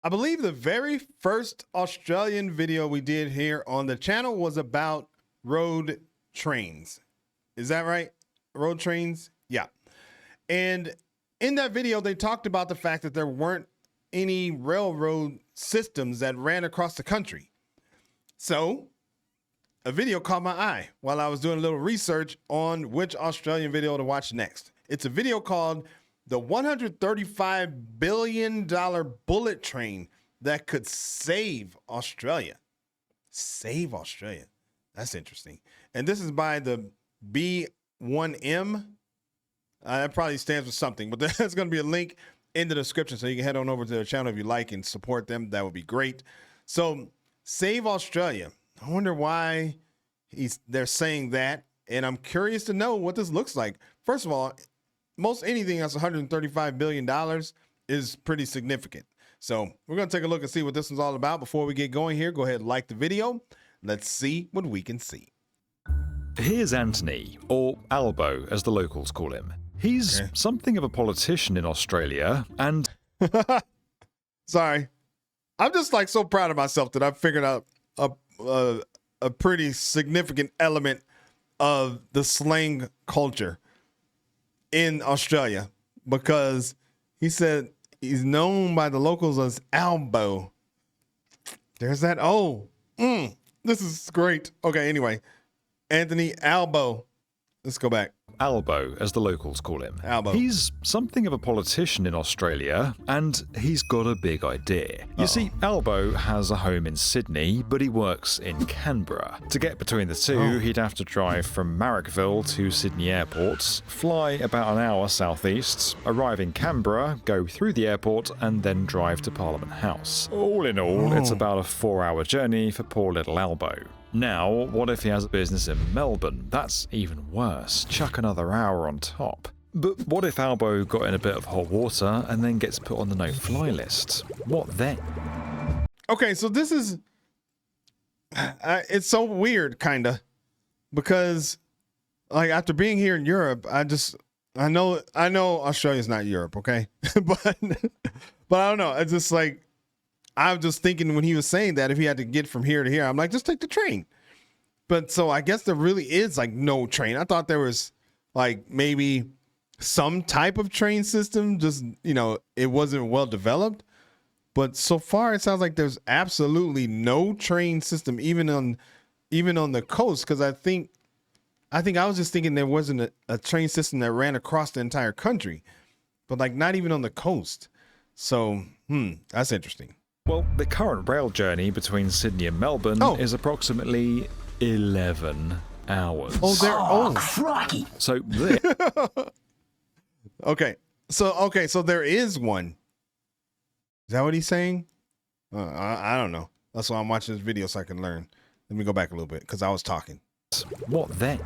I believe the very first Australian video we did here on the channel was about road trains. Is that right? Road trains? Yeah. And in that video, they talked about the fact that there weren't any railroad systems that ran across the country. So a video caught my eye while I was doing a little research on which Australian video to watch next. It's a video called The $135 billion Bullet Train That Could Save Australia. Save Australia. That's interesting. And this is by the B1M. That probably stands for something, but there's going to be a link in the description so you can head on over to their channel if you like and support them. That would be great. So Save Australia. I wonder why they're saying that. And I'm curious to know what this looks like. First of all, most anything that's $135 billion is pretty significant. So we're going to take a look and see what this one's all about. Before we get going here, go ahead and like the video. Let's see what we can see. Here's Anthony, or Albo as the locals call him. He's something of a politician in Australia and... Sorry. I'm just like so proud of myself that I've figured out a pretty significant element of the slang culture in Australia, because he said he's known by the locals as Albo. There's that. Oh, this is great. Okay, anyway, Anthony Albo. Let's go back. Albo, as the locals call him. Albo. He's something of a politician in Australia, and he's got a big idea. You see, Albo has a home in Sydney, but he works in Canberra. To get between the two, he'd have to drive from Marrickville to Sydney Airport, fly about an hour southeast, arrive in Canberra, go through the airport, and then drive to Parliament House. All in all, it's about a 4-hour journey for poor little Albo. Now, what if he has a business in Melbourne? That's even worse. Chuck another hour on top. But what if Albo got in a bit of hot water and then gets put on the no-fly list? What then? Okay, so this is... it's so weird, kind of. Because, like, after being here in Europe, I know Australia's not Europe, okay? but I don't know. It's just like... I was just thinking when he was saying that if he had to get from here to here, I'm like, just take the train. But so I guess there really is like no train. I thought there was like maybe some type of train system, just, you know, it wasn't well developed. But so far it sounds like there's absolutely no train system even on the coast. Because I think I was just thinking there wasn't a train system that ran across the entire country, but like not even on the coast. So that's interesting. Well, the current rail journey between Sydney and Melbourne is approximately 11 hours. Oh, crikey. So this... Okay, so there is one. Is that what he's saying? I don't know. That's why I'm watching this video so I can learn. Let me go back a little bit because I was talking. What then?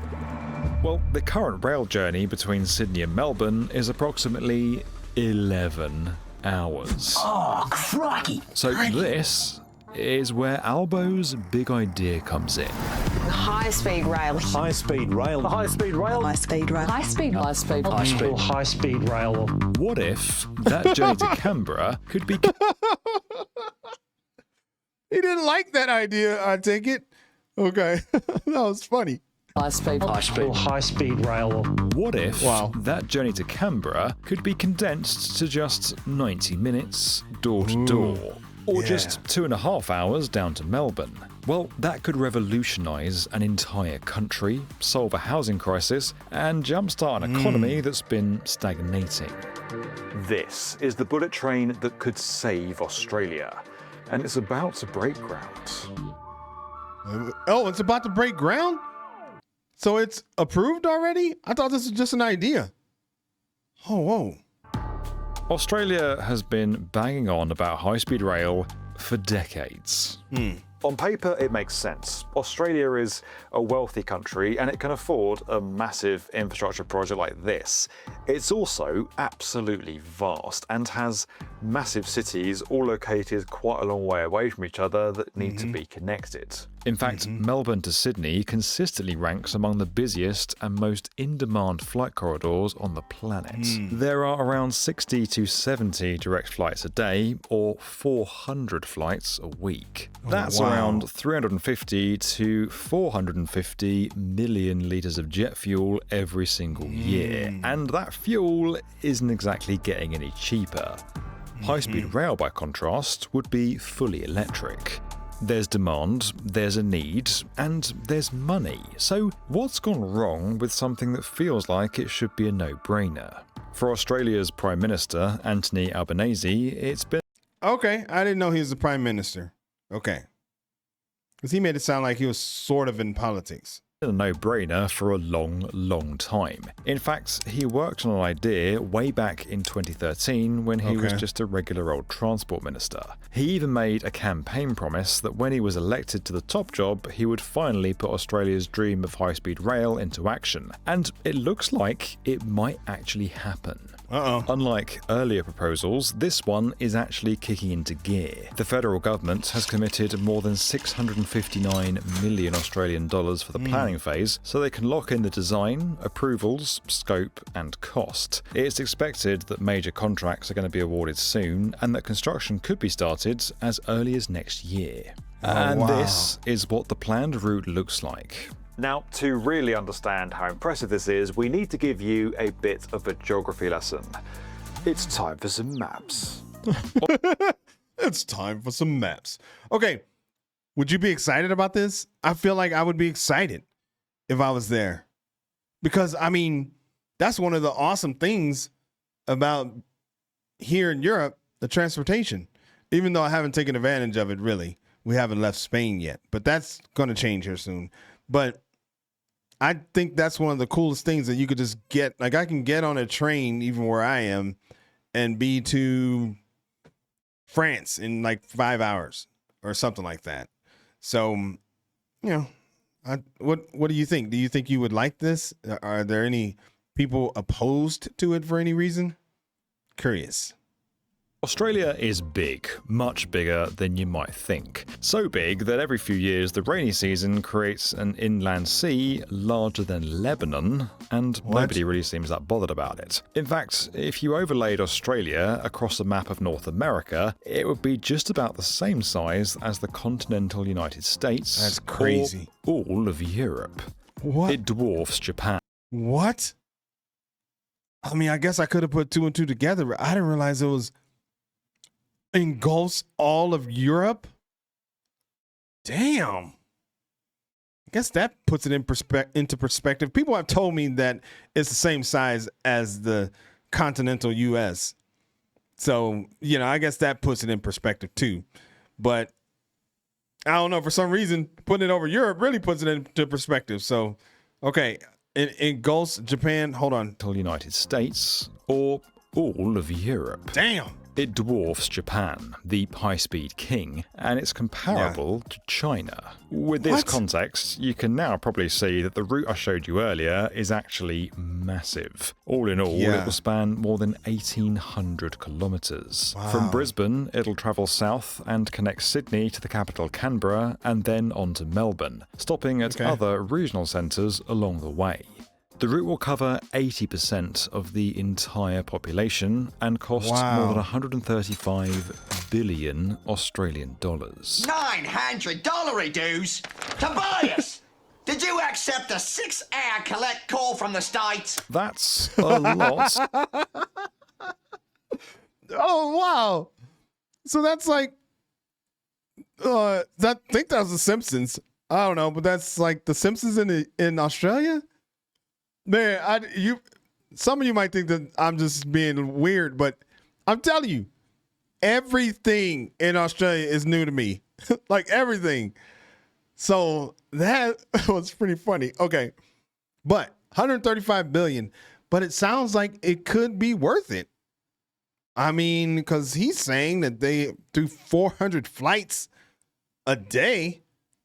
Well, the current rail journey between Sydney and Melbourne is approximately 11 hours. Oh, crikey. So this is where Albo's big idea comes in. High-speed rail. High-speed rail. High-speed rail. High-speed rail. High-speed. High-speed. High-speed. High-speed rail. What if that journey to Canberra could be... He didn't like that idea, I take it. Okay, that was funny. High-speed. High-speed. High-speed rail. What if that journey to Canberra could be condensed to just 90 minutes door to door? Or just 2.5 hours down to Melbourne? Well, that could revolutionise an entire country, solve a housing crisis, and jumpstart an economy that's been stagnating. This is the bullet train that could save Australia, and it's about to break ground. Oh, it's about to break ground? So it's approved already? I thought this was just an idea. Oh, whoa. Australia has been banging on about high-speed rail for decades. On paper, it makes sense. Australia is a wealthy country and it can afford a massive infrastructure project like this. It's also absolutely vast and has massive cities all located quite a long way away from each other that need to be connected. In fact, Melbourne to Sydney consistently ranks among the busiest and most in-demand flight corridors on the planet. There are around 60 to 70 direct flights a day, or 400 flights a week. That's around 350 to 450 million litres of jet fuel every single year. And that fuel isn't exactly getting any cheaper. High-speed rail, by contrast, would be fully electric. There's demand, there's a need, and there's money. So what's gone wrong with something that feels like it should be a no-brainer? For Australia's Prime Minister, Anthony Albanese, it's been... Okay, I didn't know he was the prime minister. Okay. Because he made it sound like he was sort of in politics. A no-brainer for a long time. In fact, he worked on an idea way back in 2013 when he was just a regular old transport minister. He even made a campaign promise that when he was elected to the top job, he would finally put Australia's dream of high-speed rail into action. And it looks like it might actually happen. Unlike earlier proposals, this one is actually kicking into gear. The federal government has committed more than 659 million Australian dollars for the planning phase, so they can lock in the design, approvals, scope, and cost. It's expected that major contracts are going to be awarded soon, and that construction could be started as early as next year. This is what the planned route looks like. Now, to really understand how impressive this is, we need to give you a bit of a geography lesson. It's time for some maps. It's time for some maps. Okay, would you be excited about this? I feel like I would be excited if I was there. Because, I mean, that's one of the awesome things about here in Europe, the transportation. Even though I haven't taken advantage of it, really. We haven't left Spain yet, but that's going to change here soon. But I think that's one of the coolest things that you could just get. Like, I can get on a train, even where I am, and be to France in like 5 hours or something like that. So, you know, what do you think? Do you think you would like this? Are there any people opposed to it for any reason? Curious. Australia is big, much bigger than you might think. So big that every few years the rainy season creates an inland sea larger than Lebanon, and nobody really seems that bothered about it. In fact, if you overlaid Australia across a map of North America, it would be just about the same size as the continental United States. That's crazy. Or all of Europe. What? It dwarfs Japan. What? I mean, I guess I could have put two and two together, but I didn't realize it was engulfs all of Europe. Damn. I guess that puts it into perspective. People have told me that it's the same size as the continental US. So, you know, I guess that puts it in perspective too. But I don't know, for some reason, putting it over Europe really puts it into perspective. So, okay, it engulfs Japan, hold on. United States, or all of Europe. Damn. It dwarfs Japan, the high-speed king, and it's comparable to China. With this context, you can now probably see that the route I showed you earlier is actually massive. All in all, it will span more than 1,800 kilometres. From Brisbane, it'll travel south and connect Sydney to the capital Canberra, and then on to Melbourne, stopping at other regional centres along the way. The route will cover 80% of the entire population and cost more than 135 billion Australian dollars. $900 dues? Tobias! Did you accept a 6-hour collect call from the States? That's a lot. Oh, wow. So that's like, I think that was The Simpsons. I don't know, but that's like The Simpsons in Australia? Man, some of you might think that I'm just being weird, but I'm telling you, everything in Australia is new to me. Like everything. So that was pretty funny. Okay. But 135 billion, but it sounds like it could be worth it. I mean, because he's saying that they do 400 flights a day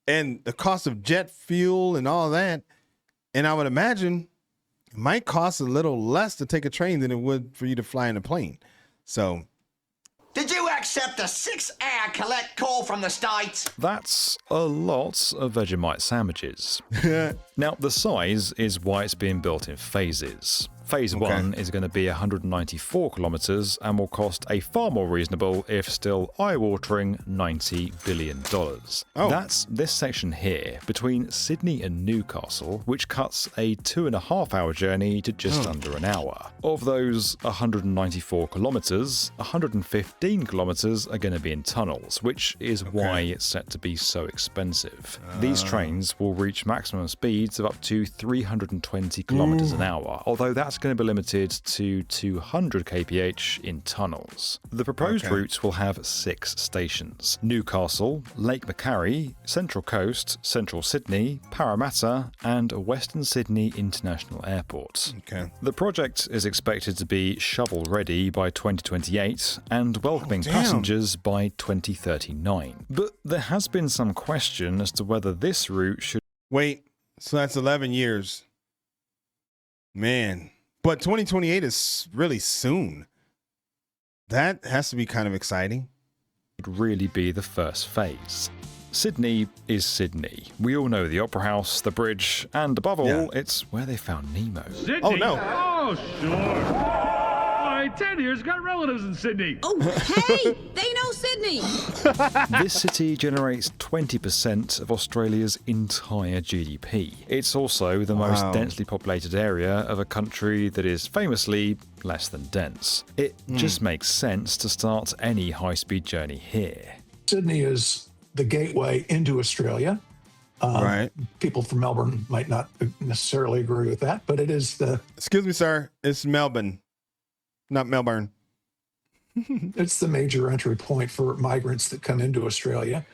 and the cost of jet fuel and all that. And I would imagine it might cost a little less to take a train than it would for you to fly in a plane. So, Did you accept accept a 6-hour collect call from the States? That's a lot of Vegemite sandwiches. Now, the size is why it's being built in phases. Phase 1 is going to be 194 kilometers and will cost a far more reasonable, if still eye-watering, $90 billion. That's this section here, between Sydney and Newcastle, which cuts a 2.5-hour journey to just under an hour. Of those 194 kilometers, 115 kilometers are going to be in tunnels, which is why it's set to be so expensive. These trains will reach maximum speeds of up to 320 kilometers an hour, although that's going to be limited to 200 kph in tunnels. The proposed route will have 6 stations: Newcastle, Lake Macquarie, Central Coast, Central Sydney, Parramatta, and Western Sydney International Airport. The project is expected to be shovel-ready by 2028 and welcoming passengers by 2039. But there has been some question as to whether this route should... Wait, so that's 11 years. Man. But 2028 is really soon. That has to be kind of exciting. really be the first phase. Sydney is Sydney. We all know the Opera House, the bridge, and above all, it's where they found Nemo. Sydney? Oh, no. Oh, sure. My 10 years got relatives in Sydney. Oh, hey, they know Sydney. This city generates 20% of Australia's entire GDP. It's also the most densely populated area of a country that is famously less than dense. It just makes sense to start any high-speed journey here. Sydney is the gateway into Australia. Right. People from Melbourne might not necessarily agree with that, but it is the... Excuse me, sir. It's Melbourne, not Melbourne. It's the major entry point for migrants that come into Australia.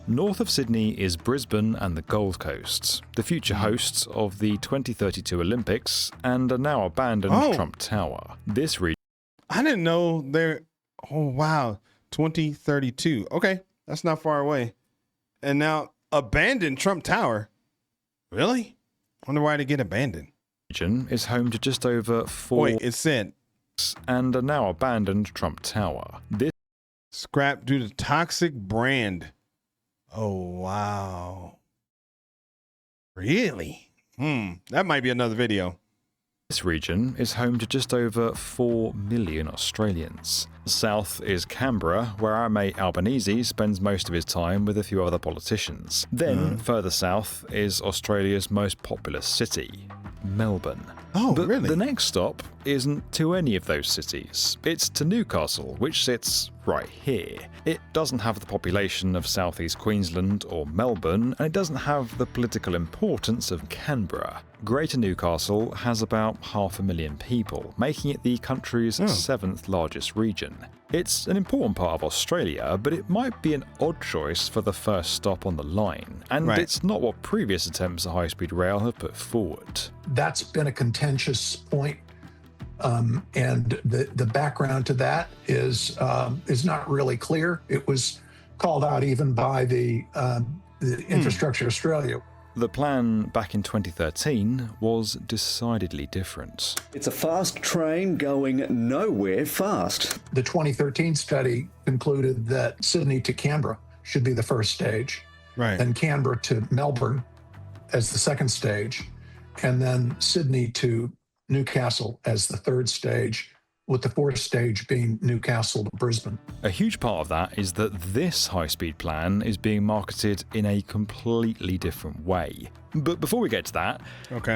North of Sydney is Brisbane and the Gold Coast, the future hosts of the 2032 Olympics and a now abandoned Trump Tower. This region... I didn't know there... Oh, wow. 2032. Okay. That's not far away. And now, abandoned Trump Tower. Really? Wonder why they get abandoned. Region is home to just over 4... Wait, it said... and a now abandoned Trump Tower. This... Scrapped due to toxic brand. Oh, wow. Really? That might be another video. This region is home to just over 4 million Australians. South is Canberra, where our mate Albanese spends most of his time with a few other politicians. Then, further south, is Australia's most populous city, Melbourne. Oh, but really? The next stop isn't to any of those cities. It's to Newcastle, which sits right here. It doesn't have the population of southeast Queensland or Melbourne, and it doesn't have the political importance of Canberra. Greater Newcastle has about 500,000 people, making it the country's 7th largest region. It's an important part of Australia, but it might be an odd choice for the first stop on the line, and it's not what previous attempts at high-speed rail have put forward. That's been a contentious point, and the background to that is not really clear. It was called out even by the Infrastructure Australia. The plan back in 2013 was decidedly different. It's a fast train going nowhere fast. The 2013 study concluded that Sydney to Canberra should be the first stage, then Canberra to Melbourne as the second stage, and then Sydney to Newcastle as the third stage, with the fourth stage being Newcastle to Brisbane. A huge part of that is that this high-speed plan is being marketed in a completely different way. But before we get to that,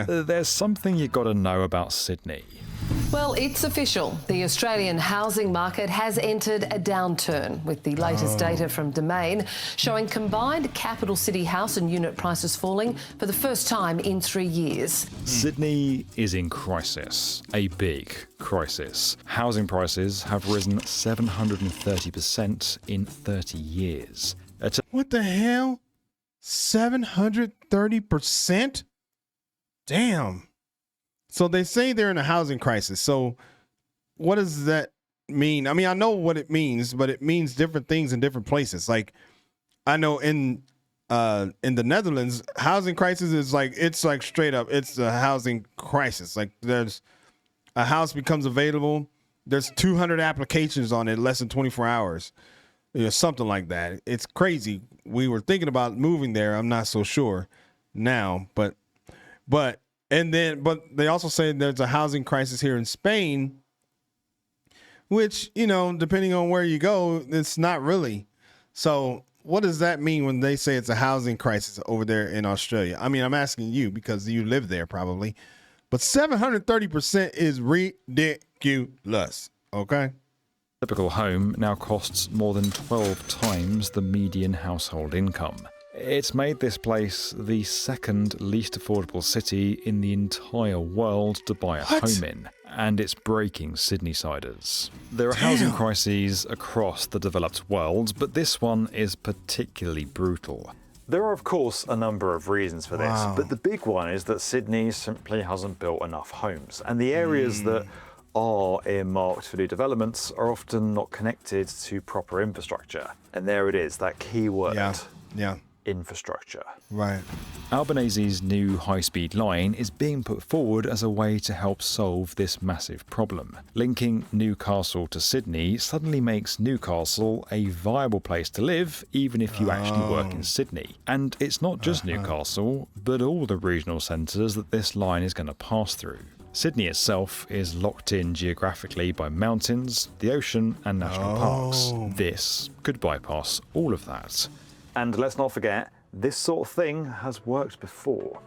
there's something you've got to know about Sydney. Well, it's official. The Australian housing market has entered a downturn, with the latest data from Domain showing combined capital city house and unit prices falling for the first time in 3 years. Sydney is in crisis, a big crisis. Housing prices have risen 730% in 30 years. What the hell? 730%? Damn. So they say they're in a housing crisis. So what does that mean? I mean, I know what it means, but it means different things in different places. Like, I know in the Netherlands, housing crisis is like, it's like straight up, it's a housing crisis. Like, there's a house becomes available, there's 200 applications on it in less than 24 hours. Something like that. It's crazy. We were thinking about moving there. I'm not so sure now, but they also say there's a housing crisis here in Spain, which, depending on where you go, it's not really. So what does that mean when they say it's a housing crisis over there in Australia? I mean, I'm asking you because you live there probably, but 730% is ridiculous. Okay. Typical home now costs more than 12 times the median household income. It's made this place the second least affordable city in the entire world to buy a home in, and it's breaking Sydney-siders. There are housing crises across the developed world, but this one is particularly brutal. There are, of course, a number of reasons for this, but the big one is that Sydney simply hasn't built enough homes, and the areas that are earmarked for new developments are often not connected to proper infrastructure. And there it is, that key word. Yeah. Infrastructure. Right. Albanese's new high-speed line is being put forward as a way to help solve this massive problem. Linking Newcastle to Sydney suddenly makes Newcastle a viable place to live, even if you actually work in Sydney. And it's not just Newcastle, but all the regional centres that this line is going to pass through. Sydney itself is locked in geographically by mountains, the ocean, and national parks. This could bypass all of that. And let's not forget, this sort of thing has worked before.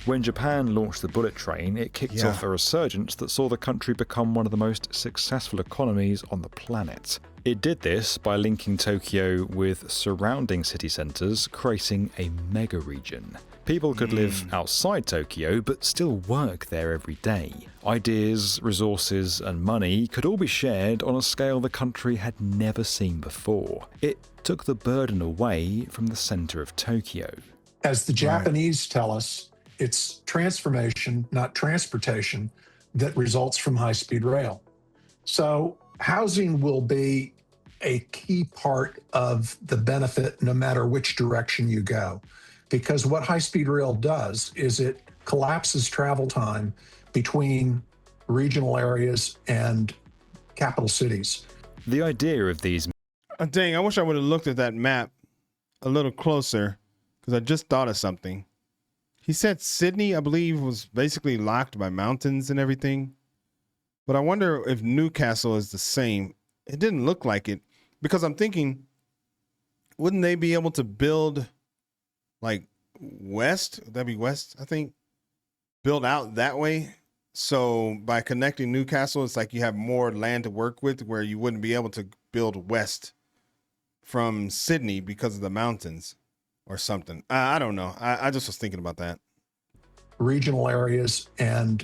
When Japan launched the bullet train, it kicked off a resurgence that saw the country become one of the most successful economies on the planet. It did this by linking Tokyo with surrounding city centres, creating a mega region. People could live outside Tokyo but still work there every day. Ideas, resources and money could all be shared on a scale the country had never seen before. It took the burden away from the centre of Tokyo. As the Japanese tell us, it's transformation, not transportation, that results from high-speed rail. So housing will be a key part of the benefit no matter which direction you go. Because what high-speed rail does is it collapses travel time between regional areas and capital cities. The idea of these... Dang, I wish I would have looked at that map a little closer because I just thought of something. He said Sydney, I believe, was basically locked by mountains and everything. But I wonder if Newcastle is the same. It didn't look like it because I'm thinking, wouldn't they be able to build like west? That'd be west, I think. Build out that way. So by connecting Newcastle, it's like you have more land to work with where you wouldn't be able to build west from Sydney because of the mountains or something. I don't know. I just was thinking about that. Regional areas and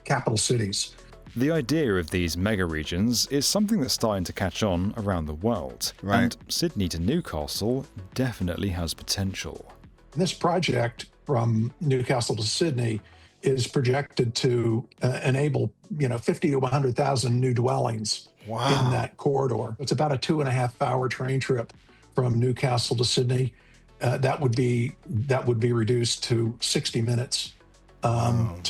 capital cities. The idea of these mega regions is something that's starting to catch on around the world. Right. And Sydney to Newcastle definitely has potential. This project from Newcastle to Sydney is projected to enable, 50 to 100,000 new dwellings in that corridor. It's about a 2.5-hour train trip from Newcastle to Sydney. That would be reduced to 60 minutes from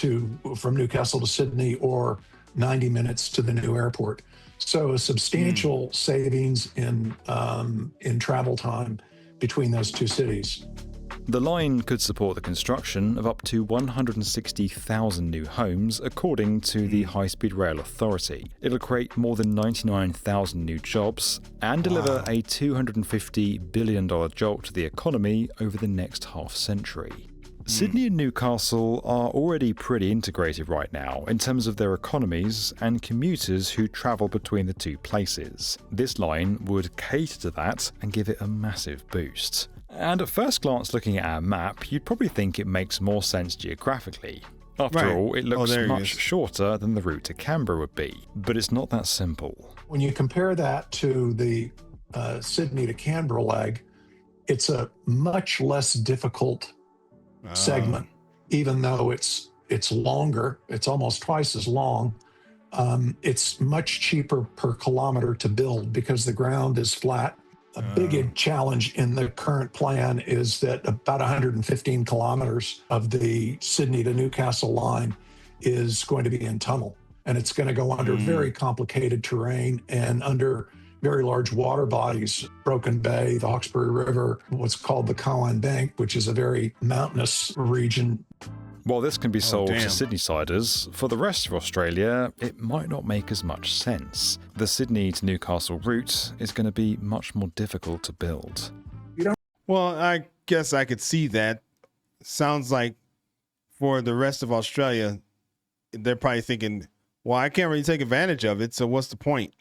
Newcastle to Sydney, or 90 minutes to the new airport. So a substantial savings in travel time between those two cities. The line could support the construction of up to 160,000 new homes, according to the High Speed Rail Authority. It'll create more than 99,000 new jobs and deliver a $250 billion jolt to the economy over the next half-century. Sydney and Newcastle are already pretty integrated right now in terms of their economies and commuters who travel between the two places. This line would cater to that and give it a massive boost. And at first glance looking at our map, you'd probably think it makes more sense geographically. After all, it looks much shorter than the route to Canberra would be. But it's not that simple. When you compare that to the Sydney to Canberra leg, it's a much less difficult segment, even though it's longer. It's almost twice as long. It's much cheaper per kilometer to build because the ground is flat. A big challenge in the current plan is that about 115 kilometers of the Sydney to Newcastle line is going to be in tunnel. and it's going to go under very complicated terrain and under very large water bodies, Broken Bay, the Hawkesbury River, what's called the Cowan Bank, which is a very mountainous region. While this can be sold to Sydney-siders, for the rest of Australia, it might not make as much sense. The Sydney to Newcastle route is going to be much more difficult to build. Well, I guess I could see that. Sounds like for the rest of Australia, they're probably thinking, well, I can't really take advantage of it, so what's the point?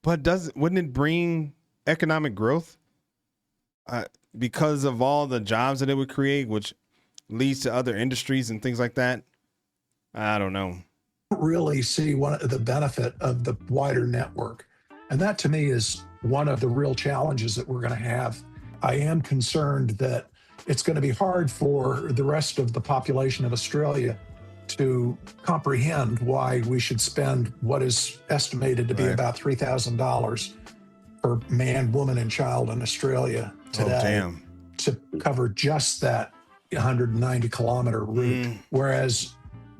But wouldn't it bring economic growth because of all the jobs that it would create, which leads to other industries and things like that? I don't know. I don't really see the benefit of the wider network. And that to me is one of the real challenges that we're going to have. I am concerned that it's going to be hard for the rest of the population of Australia to comprehend why we should spend what is estimated to be about $3,000 per man, woman, and child in Australia today to cover just that 190-kilometer route. Whereas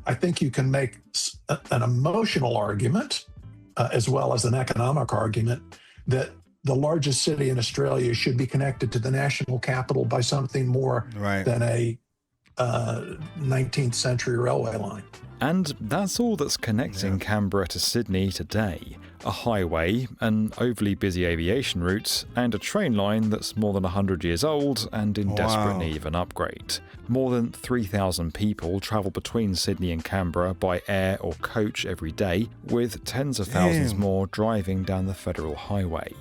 I think you can make an emotional argument as well as an economic argument that the largest city in Australia should be connected to the national capital by something more than a 19th century railway line. And that's all that's connecting Canberra to Sydney today. A highway, an overly busy aviation route, and a train line that's more than 100 years old and in desperate need of an upgrade. More than 3,000 people travel between Sydney and Canberra by air or coach every day, with tens of thousands more driving down the federal highway.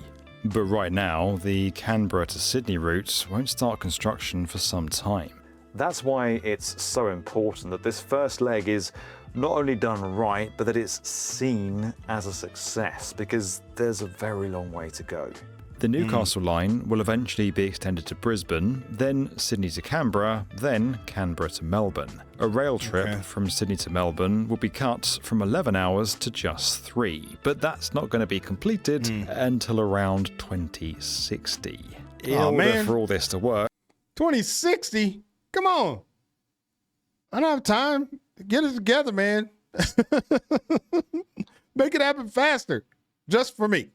But right now, the Canberra to Sydney route won't start construction for some time. That's why it's so important that this first leg is not only done right, but that it's seen as a success, because there's a very long way to go. The Newcastle line will eventually be extended to Brisbane, then Sydney to Canberra, then Canberra to Melbourne. A rail trip from Sydney to Melbourne will be cut from 11 hours to just 3, but that's not going to be completed until around 2060. In order for all this to work... 2060? Come on. I don't have time. Get it together, man. Make it happen faster. Just for me.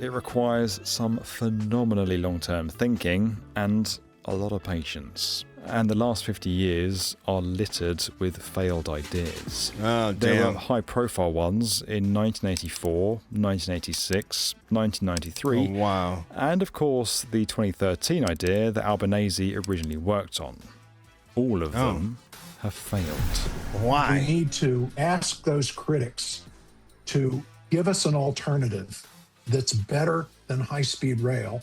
It requires some phenomenally long-term thinking and a lot of patience. And the last 50 years are littered with failed ideas. There were high-profile ones in 1984, 1986, 1993. And of course, the 2013 idea that Albanese originally worked on. All of them have failed. Why? We need to ask those critics to give us an alternative that's better than high-speed rail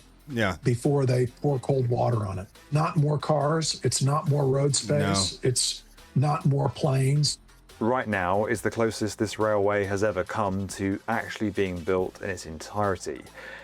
before they pour cold water on it. Not more cars, it's not more road space, it's not more planes. Right now is the closest this railway has ever come to actually being built in its entirety.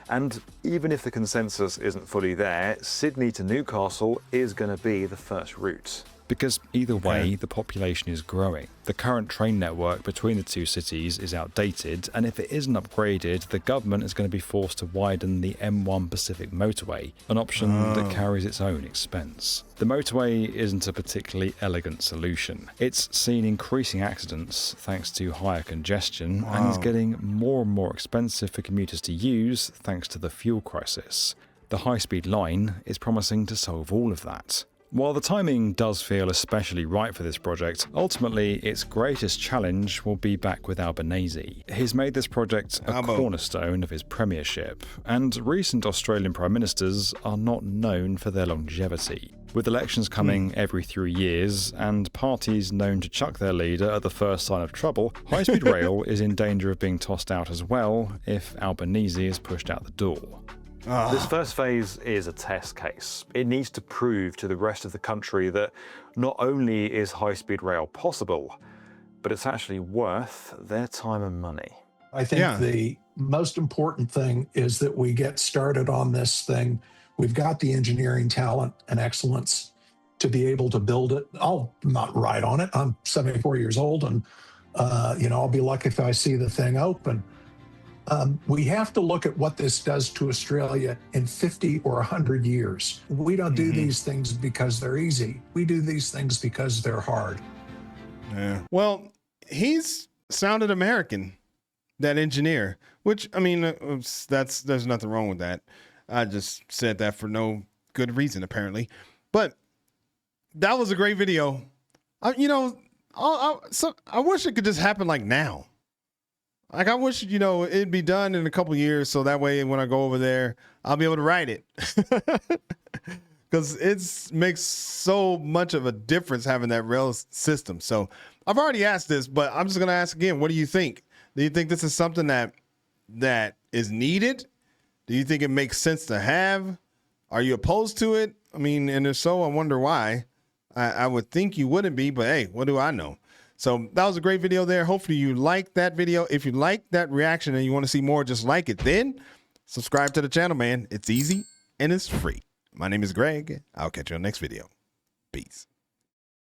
And even if the consensus isn't fully there, Sydney to Newcastle is going to be the first route. Because either way, the population is growing. The current train network between the two cities is outdated, and if it isn't upgraded, the government is going to be forced to widen the M1 Pacific motorway, an option that carries its own expense. The motorway isn't a particularly elegant solution. It's seen increasing accidents thanks to higher congestion, and is getting more and more expensive for commuters to use thanks to the fuel crisis. The high-speed line is promising to solve all of that. While the timing does feel especially right for this project, ultimately its greatest challenge will be back with Albanese. He's made this project a cornerstone of his premiership, and recent Australian Prime Ministers are not known for their longevity. With elections coming every 3 years, and parties known to chuck their leader at the first sign of trouble, high-speed rail is in danger of being tossed out as well if Albanese is pushed out the door. This first phase is a test case. It needs to prove to the rest of the country that not only is high-speed rail possible, but it's actually worth their time and money. I think the most important thing is that we get started on this thing. We've got the engineering talent and excellence to be able to build it. I'll not ride on it. I'm 74 years old, and I'll be lucky if I see the thing open. We have to look at what this does to Australia in 50 or 100 years. We don't do these things because they're easy. We do these things because they're hard. Well, he's sounded American, that engineer, which, I mean, there's nothing wrong with that. I just said that for no good reason, apparently. But that was a great video. I wish it could just happen like now. Like, I wish, it'd be done in a couple years, so that way when I go over there, I'll be able to write it. Because it makes so much of a difference having that rail system. So I've already asked this, but I'm just going to ask again. What do you think? Do you think this is something that is needed? Do you think it makes sense to have? Are you opposed to it? I mean, and if so, I wonder why. I would think you wouldn't be, but hey, what do I know? So that was a great video there. Hopefully you liked that video. If you like that reaction and you want to see more just like it, then subscribe to the channel, man. It's easy and it's free. My name is Greg. I'll catch you on the next video. Peace.